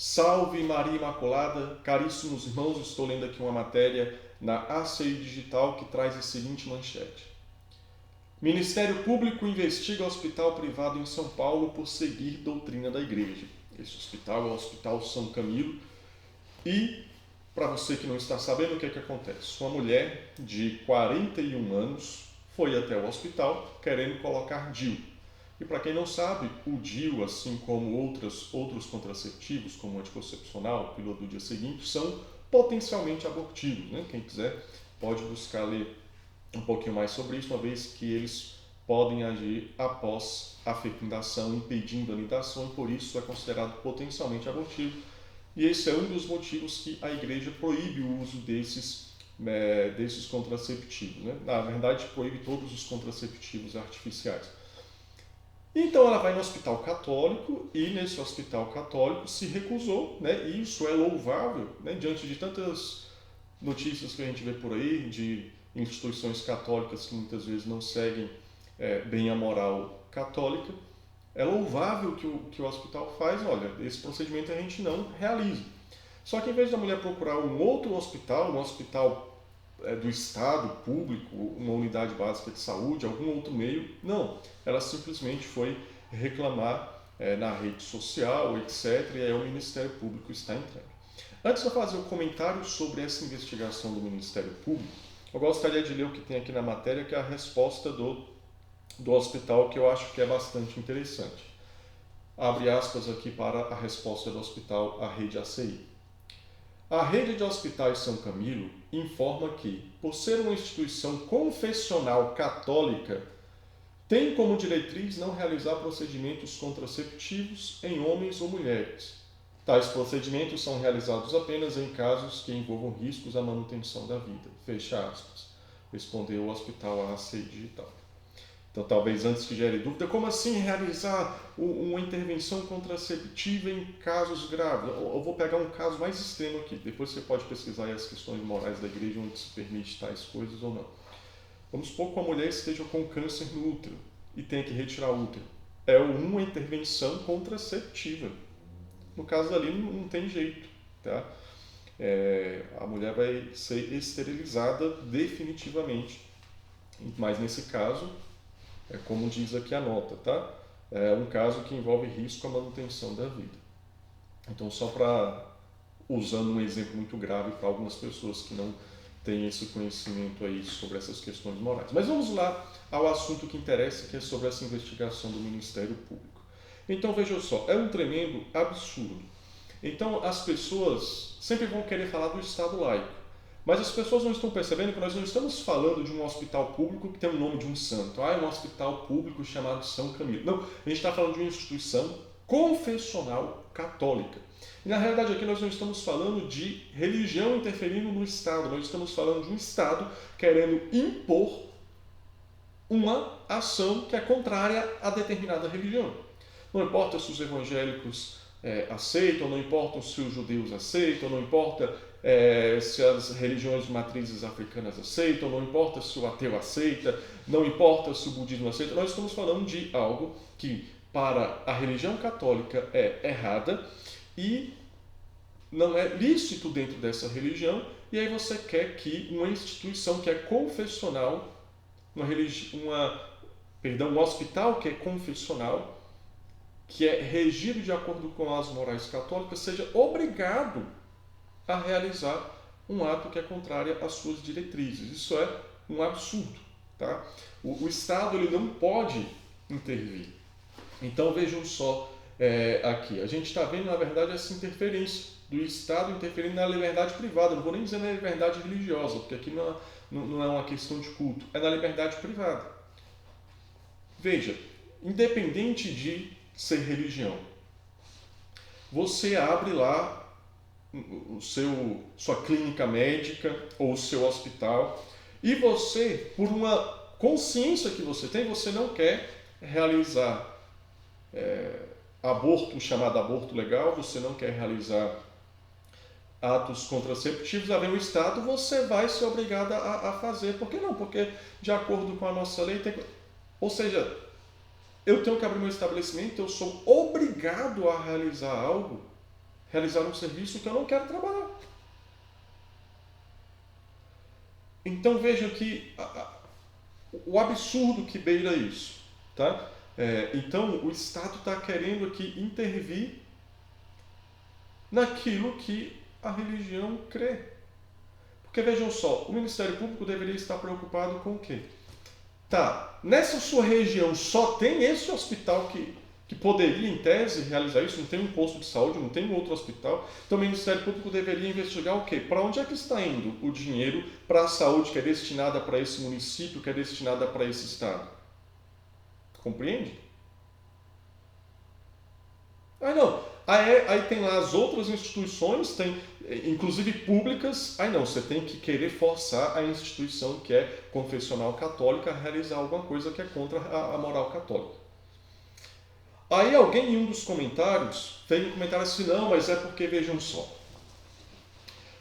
Salve Maria Imaculada, caríssimos irmãos, estou lendo aqui uma matéria na ACI Digital que traz a seguinte manchete. Ministério Público investiga hospital privado em São Paulo por seguir doutrina da Igreja. Esse hospital é o Hospital São Camilo e, para você que não está sabendo, o que é que acontece? Uma mulher de 41 anos foi até o hospital querendo colocar DIU. E para quem não sabe, o DIU, assim como outros contraceptivos, como o anticoncepcional, pílula do dia seguinte, são potencialmente abortivos. Né? Quem quiser pode buscar ler um pouquinho mais sobre isso, uma vez que eles podem agir após a fecundação, impedindo a nidação, e por isso é considerado potencialmente abortivo. E esse é um dos motivos que a Igreja proíbe o uso desses contraceptivos. Né? Na verdade, proíbe todos os contraceptivos artificiais. Então ela vai no hospital católico e nesse hospital católico se recusou, né? E isso é louvável, né? Diante de tantas notícias que a gente vê por aí de instituições católicas que muitas vezes não seguem bem a moral católica. É louvável que o hospital faz, olha, esse procedimento a gente não realiza. Só que em vez da mulher procurar um outro hospital, um hospital do Estado, público, uma unidade básica de saúde, algum outro meio, não. Ela simplesmente foi reclamar na rede social, etc. E aí o Ministério Público está entrando. Antes de eu fazer o comentário sobre essa investigação do Ministério Público, eu gostaria de ler o que tem aqui na matéria, que é a resposta do hospital, que eu acho que é bastante interessante. Abre aspas aqui para a resposta do hospital à rede ACI. A rede de hospitais São Camilo informa que, por ser uma instituição confessional católica, tem como diretriz não realizar procedimentos contraceptivos em homens ou mulheres. Tais procedimentos são realizados apenas em casos que envolvam riscos à manutenção da vida. Fecha aspas. Respondeu o hospital à ACI Digital. Então, talvez antes que gere dúvida, como assim realizar uma intervenção contraceptiva em casos graves? Eu vou pegar um caso mais extremo aqui, depois você pode pesquisar as questões morais da igreja, onde se permite tais coisas ou não. Vamos supor que uma mulher esteja com câncer no útero e tenha que retirar o útero. É uma intervenção contraceptiva. No caso ali não tem jeito. Tá? A mulher vai ser esterilizada definitivamente. Mas nesse caso, é como diz aqui a nota, tá? É um caso que envolve risco à manutenção da vida. Então, só para usando um exemplo muito grave para algumas pessoas que não têm esse conhecimento aí sobre essas questões morais. Mas vamos lá ao assunto que interessa, que é sobre essa investigação do Ministério Público. Então, veja só, é um tremendo absurdo. Então, as pessoas sempre vão querer falar do Estado laico. Mas as pessoas não estão percebendo que nós não estamos falando de um hospital público que tem o nome de um santo. É um hospital público chamado São Camilo. Não, a gente está falando de uma instituição confessional católica. E na realidade aqui nós não estamos falando de religião interferindo no Estado. Nós estamos falando de um Estado querendo impor uma ação que é contrária a determinada religião. Não importa se os evangélicos aceitam, não importa se os judeus aceitam, não importa se as religiões de matrizes africanas aceitam, não importa se o ateu aceita, não importa se o budismo aceita, nós estamos falando de algo que para a religião católica é errada e não é lícito dentro dessa religião, e aí você quer que uma instituição que é confessional, um hospital que é confessional, que é regido de acordo com as morais católicas, seja obrigado a realizar um ato que é contrário às suas diretrizes. Isso é um absurdo. Tá? O Estado ele não pode intervir. Então vejam só aqui, a gente está vendo na verdade essa interferência do Estado interferindo na liberdade privada, não vou nem dizer na liberdade religiosa, porque aqui não é uma questão de culto, é na liberdade privada. Veja, independente de ser religião, você abre lá sua clínica médica ou o seu hospital e você, por uma consciência que você tem, você não quer realizar aborto, chamado aborto legal, você não quer realizar atos contraceptivos, haver um Estado, você vai ser obrigado a fazer. Por que não? Porque de acordo com a nossa lei, ou seja, eu tenho que abrir meu estabelecimento, eu sou obrigado a realizar algo realizar um serviço que eu não quero trabalhar. Então vejam que o absurdo que beira isso. Tá? Então o Estado está querendo aqui intervir naquilo que a religião crê. Porque vejam só, o Ministério Público deveria estar preocupado com o quê? Tá, nessa sua região só tem esse hospital que poderia, em tese, realizar isso, não tem um posto de saúde, não tem um outro hospital. Então o Ministério Público deveria investigar o quê? Para onde é que está indo o dinheiro para a saúde que é destinada para esse município, que é destinada para esse estado? Compreende? Ah, não. Aí tem lá as outras instituições, tem inclusive públicas. Aí não, você tem que querer forçar a instituição que é confessional católica a realizar alguma coisa que é contra a moral católica. Aí alguém em um dos comentários fez um comentário assim, não, mas é porque vejam só.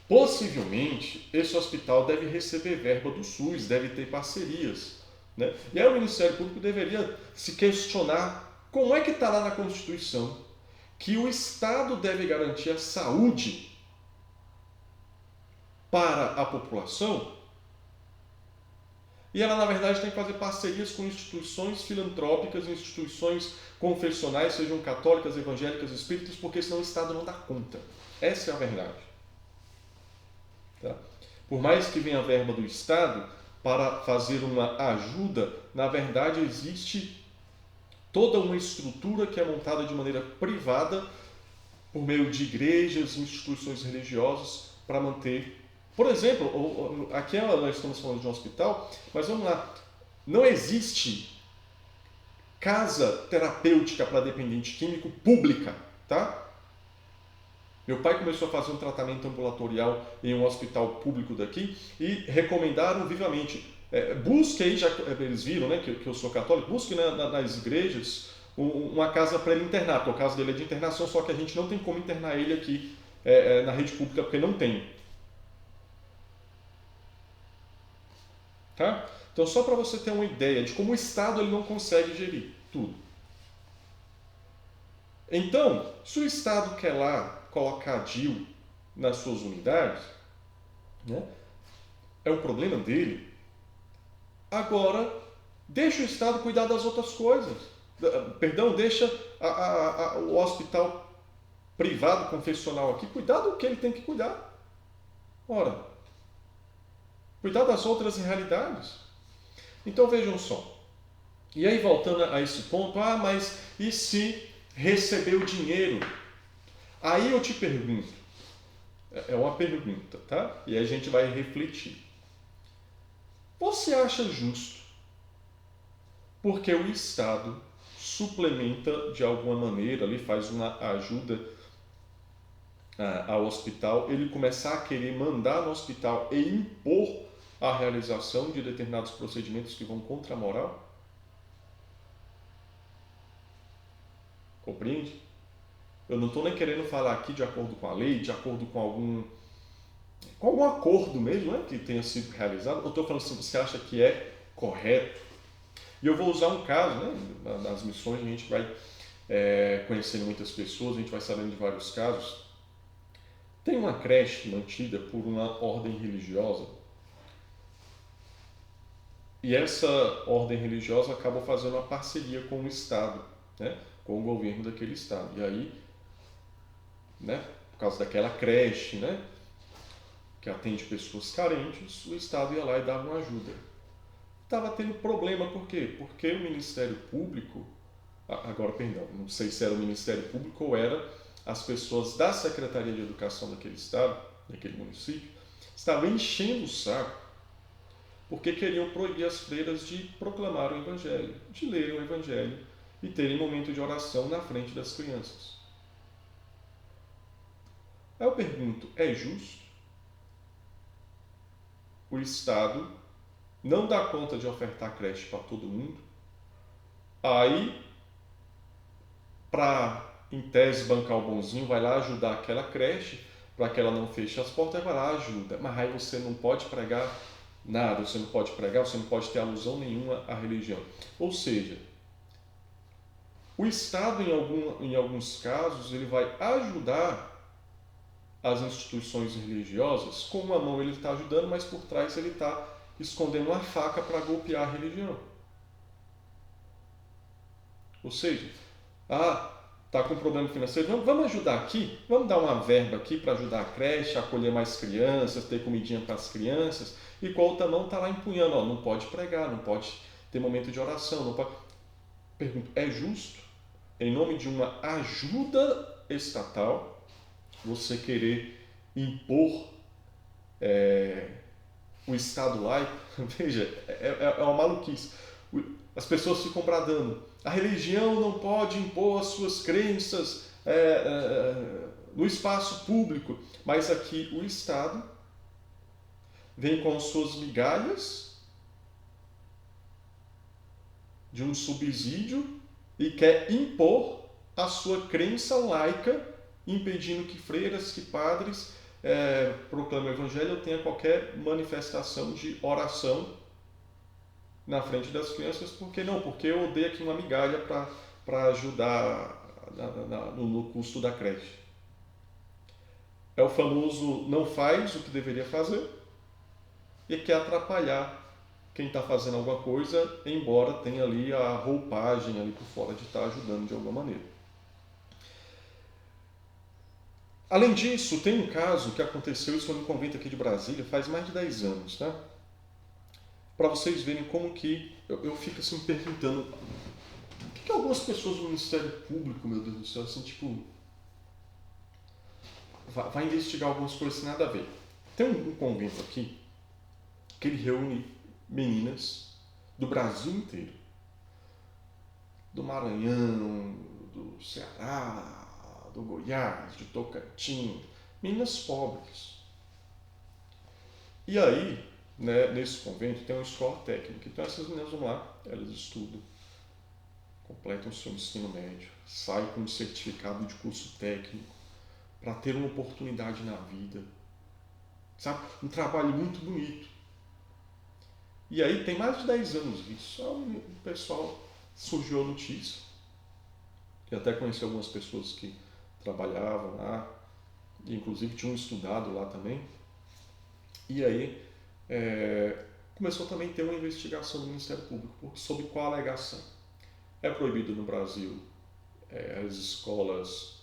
Possivelmente esse hospital deve receber verba do SUS, deve ter parcerias. Né? E aí o Ministério Público deveria se questionar como é que está lá na Constituição que o Estado deve garantir a saúde para a população e ela, na verdade, tem que fazer parcerias com instituições filantrópicas, instituições confessionais, sejam católicas, evangélicas, espíritas, porque senão o Estado não dá conta. Essa é a verdade. Tá? Por mais que venha a verba do Estado para fazer uma ajuda, na verdade existe toda uma estrutura que é montada de maneira privada por meio de igrejas, instituições religiosas para manter. Por exemplo, aqui nós estamos falando de um hospital, mas vamos lá, não existe casa terapêutica para dependente químico pública, tá? Meu pai começou a fazer um tratamento ambulatorial em um hospital público daqui e recomendaram vivamente. Busque aí, já eles viram, né, que eu sou católico, busque nas igrejas uma casa para ele internar. O caso dele é de internação, só que a gente não tem como internar ele aqui na rede pública, porque não tem. Tá? Então, só para você ter uma ideia de como o Estado ele não consegue gerir tudo. Então, se o Estado quer lá colocar DIU nas suas unidades, né, é um problema dele. Agora, deixa o Estado cuidar das outras coisas. Perdão, deixa o hospital privado, confessional aqui, cuidar do que ele tem que cuidar. Ora, cuidar das outras realidades. Então vejam só. E aí voltando a esse ponto, mas e se receber o dinheiro? Aí eu te pergunto, é uma pergunta, tá? E aí a gente vai refletir. Você acha justo porque o Estado suplementa de alguma maneira, ali faz uma ajuda ao hospital, ele começar a querer mandar no hospital e impor a realização de determinados procedimentos que vão contra a moral? Compreende? Eu não estou nem querendo falar aqui de acordo com a lei, de acordo com algum acordo mesmo, né, que tenha sido realizado. Eu estou falando assim, você acha que é correto? E eu vou usar um caso, né, nas missões a gente vai conhecendo muitas pessoas, a gente vai sabendo de vários casos. Tem uma creche mantida por uma ordem religiosa e essa ordem religiosa acabou fazendo uma parceria com o Estado, né, com o governo daquele Estado. E aí, né, por causa daquela creche, né, que atende pessoas carentes, o Estado ia lá e dava uma ajuda. Estava tendo problema, por quê? Porque o Ministério Público, agora, perdão, não sei se era o Ministério Público ou era as pessoas da Secretaria de Educação daquele estado, daquele município, estavam enchendo o saco porque queriam proibir as freiras de proclamar o Evangelho, de lerem o Evangelho e terem momento de oração na frente das crianças. Aí eu pergunto, é justo? O Estado não dá conta de ofertar creche para todo mundo, aí, para, em tese, bancar o bonzinho, vai lá ajudar aquela creche, para que ela não feche as portas, vai lá, ajuda. Mas aí você não pode pregar nada, você não pode pregar, você não pode ter alusão nenhuma à religião. Ou seja, o Estado, em alguns casos, ele vai ajudar as instituições religiosas, com uma mão ele está ajudando, mas por trás ele está escondendo uma faca para golpear a religião. Ou seja, está com problema financeiro, vamos ajudar aqui, vamos dar uma verba aqui para ajudar a creche, a acolher mais crianças, ter comidinha para as crianças, e com a outra mão está lá empunhando, não pode pregar, não pode ter momento de oração, não pode... Pergunto, é justo, em nome de uma ajuda estatal, você querer impor o Estado laico? Veja, é uma maluquice. As pessoas ficam bradando, a religião não pode impor as suas crenças no espaço público, mas aqui o Estado vem com as suas migalhas de um subsídio e quer impor a sua crença laica, impedindo que freiras, que padres proclamem o evangelho ou tenha qualquer manifestação de oração na frente das crianças. Por que não? Porque eu dei aqui uma migalha para ajudar no custo da creche. É o famoso não faz o que deveria fazer e quer atrapalhar quem está fazendo alguma coisa, embora tenha ali a roupagem ali por fora de estar ajudando de alguma maneira. Além disso, tem um caso que aconteceu, isso foi no convento aqui de Brasília, faz mais de 10 anos, tá? Para vocês verem como que eu fico assim perguntando, o que algumas pessoas do Ministério Público, meu Deus do céu, assim, tipo, vai investigar algumas coisas sem nada a ver. Tem um convento aqui que ele reúne meninas do Brasil inteiro, do Maranhão, do Ceará, do Goiás, de Tocantins, meninas pobres. E aí, né, nesse convento tem uma escola técnica, então essas meninas vão lá, elas estudam, completam o seu ensino médio, saem com um certificado de curso técnico para ter uma oportunidade na vida, sabe? Um trabalho muito bonito. E aí tem mais de 10 anos isso, o pessoal surgiu a notícia, e até conheci algumas pessoas que trabalhavam lá, e inclusive tinham estudado lá também, e aí começou também a ter uma investigação do Ministério Público, sobre qual alegação. É proibido no Brasil as escolas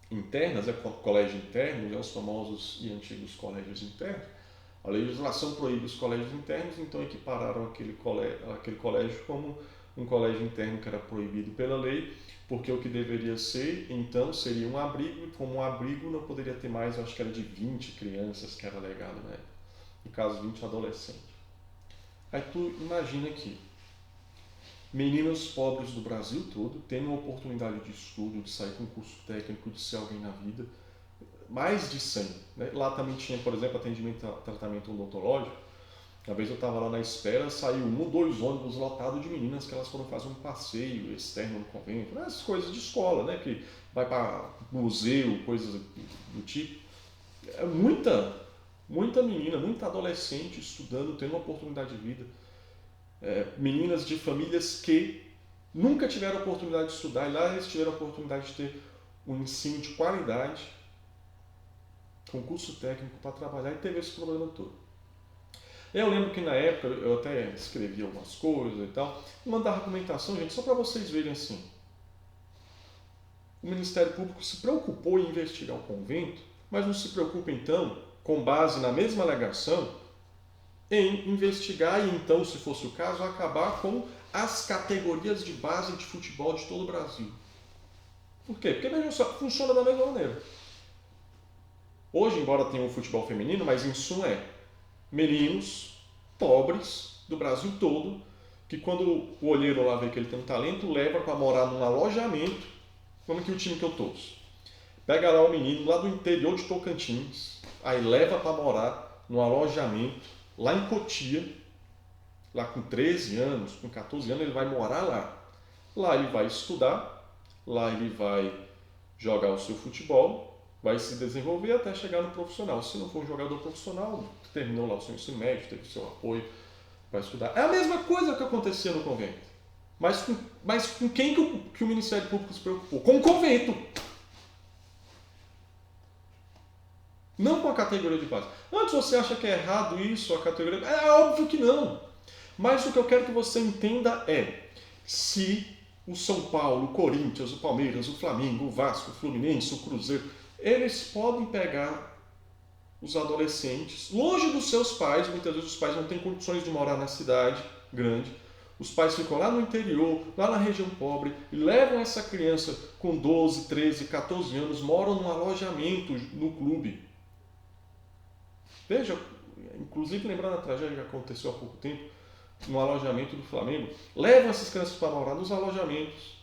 internas, colégio interno, os famosos e antigos colégios internos. A legislação proíbe os colégios internos, então equipararam aquele colégio como um colégio interno que era proibido pela lei, porque o que deveria ser, então, seria um abrigo, e como um abrigo não poderia ter mais, eu acho que era de 20 crianças que era legado, né? No caso, 20 adolescentes. Aí tu imagina que meninos pobres do Brasil todo tendo uma oportunidade de estudo, de sair com um curso técnico, de ser alguém na vida, mais de 100. Né? Lá também tinha, por exemplo, atendimento, tratamento odontológico. Uma vez eu estava lá na espera, saiu 1 ou 2 ônibus lotados de meninas que elas foram fazer um passeio externo no convento, né? Essas coisas de escola, né? Que vai para museu, coisas do tipo. É muita menina, muita adolescente estudando, tendo uma oportunidade de vida. Meninas de famílias que nunca tiveram a oportunidade de estudar, e lá eles tiveram a oportunidade de ter um ensino de qualidade, com curso técnico para trabalhar, e teve esse problema todo. Eu lembro que na época eu até escrevi algumas coisas e tal, e mandava argumentação, gente, só para vocês verem assim. O Ministério Público se preocupou em investigar o convento, mas não se preocupa então, com base na mesma alegação, em investigar e então, se fosse o caso, acabar com as categorias de base de futebol de todo o Brasil. Por quê? Porque vejam só, funciona da mesma maneira. Hoje, embora tenha um futebol feminino, mas em suma meninos pobres do Brasil todo, que quando o olheiro lá vê que ele tem um talento, leva para morar num alojamento, como que o time que eu torço. Pega lá o menino lá do interior de Tocantins, aí leva para morar num alojamento lá em Cotia, lá com 13 anos, com 14 anos, ele vai morar lá. Lá ele vai estudar, lá ele vai jogar o seu futebol, vai se desenvolver até chegar no profissional. Se não for um jogador profissional, terminou lá o seu ensino médio, teve seu apoio para estudar. É a mesma coisa que acontecia no convento. Mas com quem que o Ministério Público se preocupou? Com o convento. Não com a categoria de base. Antes você acha que é errado isso, a categoria... É óbvio que não. Mas o que eu quero que você entenda é, se o São Paulo, o Corinthians, o Palmeiras, o Flamengo, o Vasco, o Fluminense, o Cruzeiro, eles podem pegar os adolescentes, longe dos seus pais, muitas vezes os pais não têm condições de morar na cidade grande, os pais ficam lá no interior, lá na região pobre, e levam essa criança com 12, 13, 14 anos, moram num alojamento no clube. Veja, inclusive lembrando a tragédia que aconteceu há pouco tempo, no alojamento do Flamengo, levam essas crianças para morar nos alojamentos.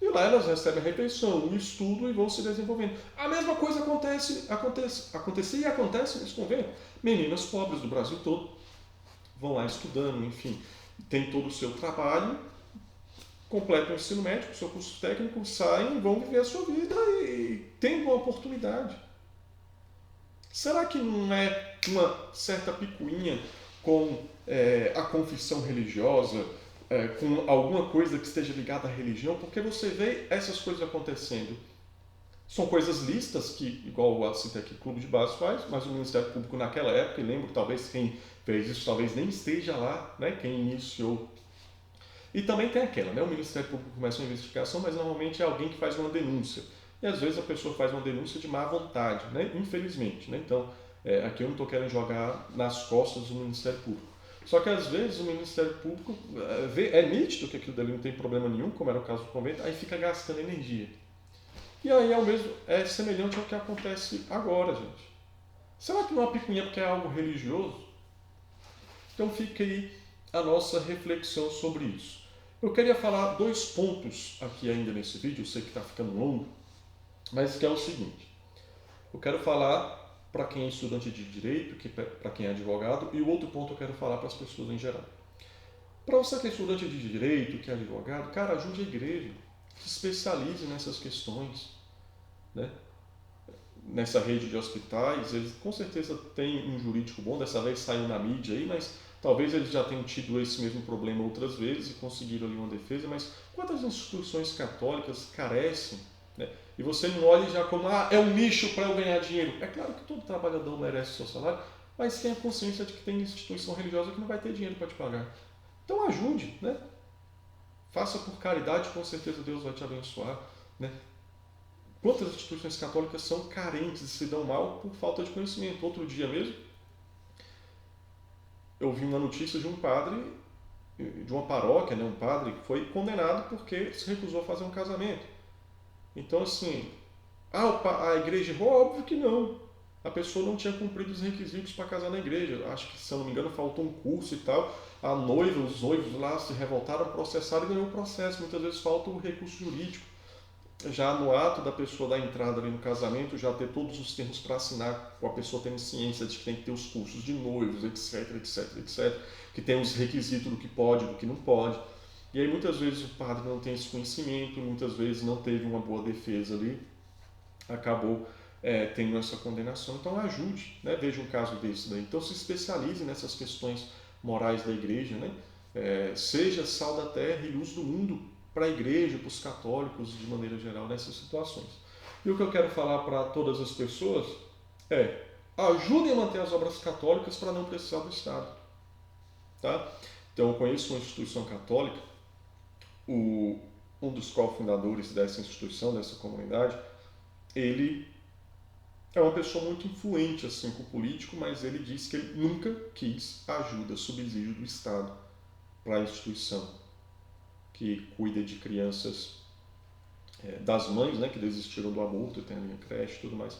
E lá elas recebem a refeição, o estudo e vão se desenvolvendo. A mesma coisa acontecia e acontece nesse convênio. Meninas pobres do Brasil todo vão lá estudando, enfim, tem todo o seu trabalho, completam o ensino médio, o seu curso técnico, saem, vão viver a sua vida e têm uma oportunidade. Será que não é uma certa picuinha com a confissão religiosa, com alguma coisa que esteja ligada à religião? Porque você vê essas coisas acontecendo. São coisas listas que, igual o citei aqui, o Clube de Base faz, mas o Ministério Público naquela época, e lembro que talvez quem fez isso talvez nem esteja lá, né, quem iniciou. E também tem aquela, né, o Ministério Público começa uma investigação, mas normalmente é alguém que faz uma denúncia. E às vezes a pessoa faz uma denúncia de má vontade, né, infelizmente. Né? Então, aqui eu não estou querendo jogar nas costas do Ministério Público. Só que às vezes o Ministério Público é nítido que aquilo dali não tem problema nenhum, como era o caso do convento, aí fica gastando energia. E aí é semelhante ao que acontece agora, gente. Será que não é uma picuinha porque é algo religioso? Então fica aí a nossa reflexão sobre isso. Eu queria falar 2 pontos aqui ainda nesse vídeo, eu sei que está ficando longo, mas que é o seguinte. Eu quero falar para quem é estudante de direito, para quem é advogado, e o outro ponto eu quero falar para as pessoas em geral. Para você que é estudante de direito, que é advogado, cara, ajude a igreja, se especialize nessas questões, né? Nessa rede de hospitais, eles com certeza têm um jurídico bom, dessa vez saiu na mídia aí, mas talvez eles já tenham tido esse mesmo problema outras vezes e conseguiram ali uma defesa, mas quantas instituições católicas carecem, né? E você não olha já como, é um nicho para eu ganhar dinheiro. É claro que todo trabalhador merece o seu salário, mas tenha consciência de que tem instituição religiosa que não vai ter dinheiro para te pagar. Então ajude, né? Faça por caridade, com certeza Deus vai te abençoar, né? Quantas instituições católicas são carentes e se dão mal por falta de conhecimento? Outro dia mesmo, eu vi uma notícia de um padre, de uma paróquia, né, um padre que foi condenado porque se recusou a fazer um casamento. Então, assim, a igreja errou? Óbvio que não. A pessoa não tinha cumprido os requisitos para casar na igreja. Acho que, se eu não me engano, faltou um curso e tal. A noiva, os noivos lá se revoltaram, processaram e ganhou o processo. Muitas vezes falta o recurso jurídico. Já no ato da pessoa dar entrada ali no casamento, já ter todos os termos para assinar, com a pessoa tendo ciência de que tem que ter os cursos de noivos, etc, etc, etc, que tem os requisitos do que pode, do que não pode. E aí muitas vezes o padre não tem esse conhecimento, muitas vezes não teve uma boa defesa ali, acabou tendo essa condenação. Então ajude, né? Veja um caso desse daí. Então se especialize nessas questões morais da igreja, né? Seja sal da terra e luz do mundo para a igreja, para os católicos de maneira geral nessas situações. E o que eu quero falar para todas as pessoas é: ajudem a manter as obras católicas para não precisar do Estado. Tá? Então eu conheço uma instituição católica, um dos cofundadores dessa instituição, dessa comunidade, ele é uma pessoa muito influente assim, com o político, mas ele diz que ele nunca quis ajuda, subsídio do Estado para a instituição que cuida de crianças, das mães, né, que desistiram do aborto, tem a minha creche e tudo mais.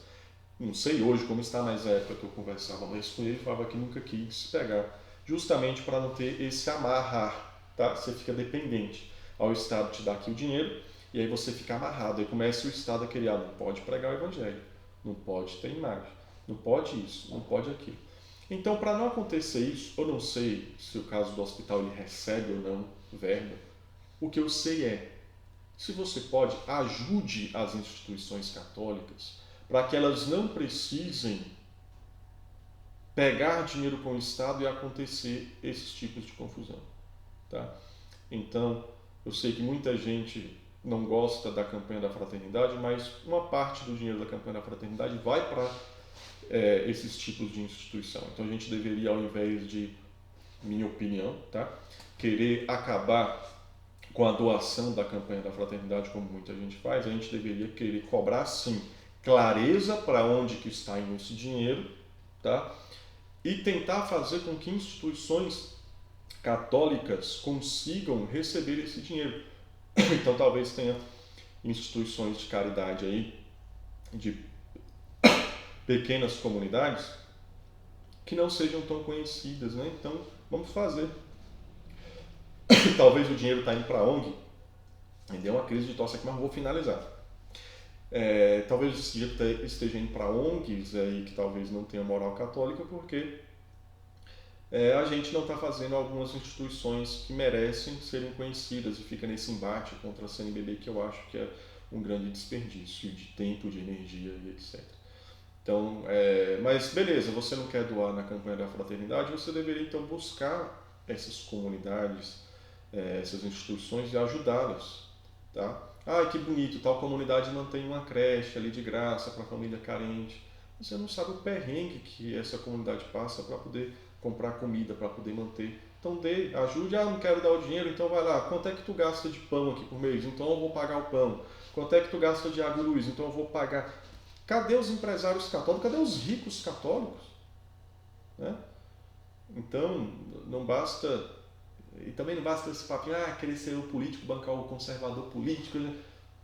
Não sei hoje como está, mas na época que eu conversava mais com ele, falava que nunca quis pegar, justamente para não ter esse amarrar, tá? Você fica dependente ao Estado te dar aqui o dinheiro e aí você fica amarrado, aí começa o Estado a querer, não pode pregar o Evangelho, não pode ter imagem, não pode isso, não pode aquilo. Então, para não acontecer isso, eu não sei se o caso do hospital ele recebe ou não verba. O que eu sei é, se você pode, ajude as instituições católicas para que elas não precisem pegar dinheiro com o Estado e acontecer esses tipos de confusão. Tá? Então, eu sei que muita gente não gosta da campanha da fraternidade, mas uma parte do dinheiro da campanha da fraternidade vai para esses tipos de instituição. Então a gente deveria, ao invés de, minha opinião, tá, querer acabar com a doação da campanha da fraternidade, como muita gente faz, a gente deveria querer cobrar, sim, clareza para onde que está indo esse dinheiro, tá? E tentar fazer com que instituições católicas consigam receber esse dinheiro. Então talvez tenha instituições de caridade aí, de pequenas comunidades, que não sejam tão conhecidas, né? Então vamos fazer. Talvez o dinheiro está indo para a ONG, me deu uma crise de tosse aqui, mas vou finalizar. Talvez esse dinheiro esteja indo para ONGs aí que talvez não tenham moral católica, porque a gente não está fazendo algumas instituições que merecem serem conhecidas e fica nesse embate contra a CNBB, que eu acho que é um grande desperdício de tempo, de energia e etc. Então, mas beleza, você não quer doar na campanha da fraternidade, você deveria então buscar essas comunidades, essas instituições e ajudá-las, tá? Ah, que bonito, tal comunidade mantém uma creche ali de graça para família carente. Você não sabe o perrengue que essa comunidade passa para poder comprar comida, para poder manter. Então ajude. Ah, não quero dar o dinheiro, então vai lá. Quanto é que tu gasta de pão aqui por mês? Então eu vou pagar o pão. Quanto é que tu gasta de água e luz? Então eu vou pagar. Cadê os empresários católicos? Cadê os ricos católicos? Né? Então, não basta. E também não basta esse papinho, querer ser o político, bancar o conservador político. Né?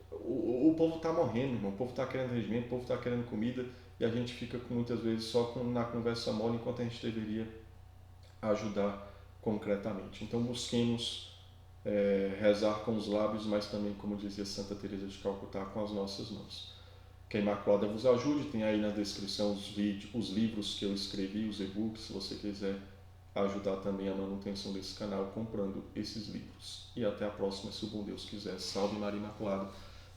O povo está morrendo, irmão. O povo está querendo regimento, o povo está querendo comida. E a gente fica muitas vezes só na conversa mole, enquanto a gente deveria ajudar concretamente. Então busquemos rezar com os lábios, mas também, como dizia Santa Teresa de Calcutá, com as nossas mãos. Que a Imaculada vos ajude. Tem aí na descrição os livros que eu escrevi, os e-books, se você quiser ajudar também a manutenção desse canal comprando esses livros. E até a próxima, se o bom Deus quiser. Salve Maria Imaculada,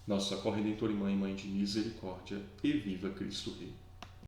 nossa corredentora e mãe de misericórdia, e viva Cristo Rei.